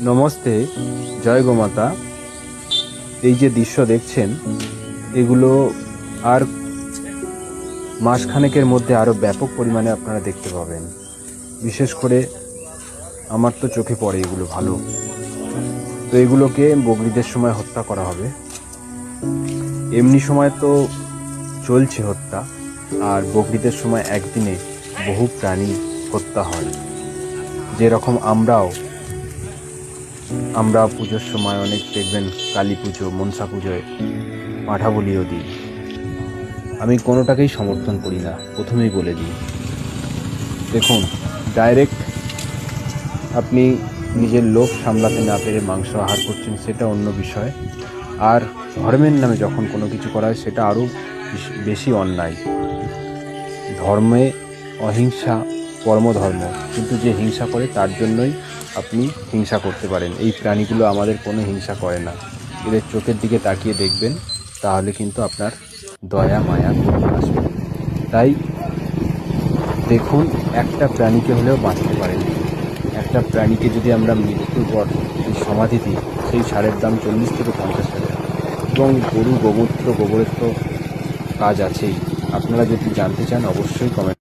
নমস্তে, জয় গোমাতা। এই যে দৃশ্য দেখছেন, এগুলো আর মাসখানেকের মধ্যে আরও ব্যাপক পরিমাণে আপনারা দেখতে পাবেন। বিশেষ করে আমার তো চোখে পড়ে এগুলো ভালো। তো এগুলোকে বকরিদের সময় হত্যা করা হবে। এমনি সময় তো চলছে হত্যা, আর বকরিদের সময় একদিনে বহু প্রাণী হত্যা হয়। যেরকম আমরা পুজোর সময় অনেক দেখবেন, কালী পুজো, মনসা পুজোয় পাঁঠা বলিও দিই। আমি কোনোটাকেই সমর্থন করি না, প্রথমেই বলে দিই। দেখুন, ডাইরেক্ট আপনি নিজের লোভ সামলাতে না পেরে মাংস আহার করছেন, সেটা অন্য বিষয়। আর ধর্মের নামে যখন কোনো কিছু করা হয়, সেটা আরও বেশি অন্যায়। ধর্মে অহিংসা পরমধর্ম, কিন্তু যে হিংসা করে তার জন্যই আপনি হিংসা করতে পারেন। এই প্রাণীগুলো আমাদের কোনো হিংসা করে না। এদের চোখের দিকে তাকিয়ে দেখবেন, তাহলে কিন্তু আপনার দয়া মায়া আসবে। তাই দেখুন, একটা প্রাণীকে হলেও বাঁচতে পারেন। একটা প্রাণীকে যদি আমরা মৃত্যুর পর সমাধি দিই, সেই সারের দাম 40 থেকে 50 টাকা। এবং গরু গোবরের তো কাজ আছেই। আপনারা যদি জানতে চান, অবশ্যই কমেন্ট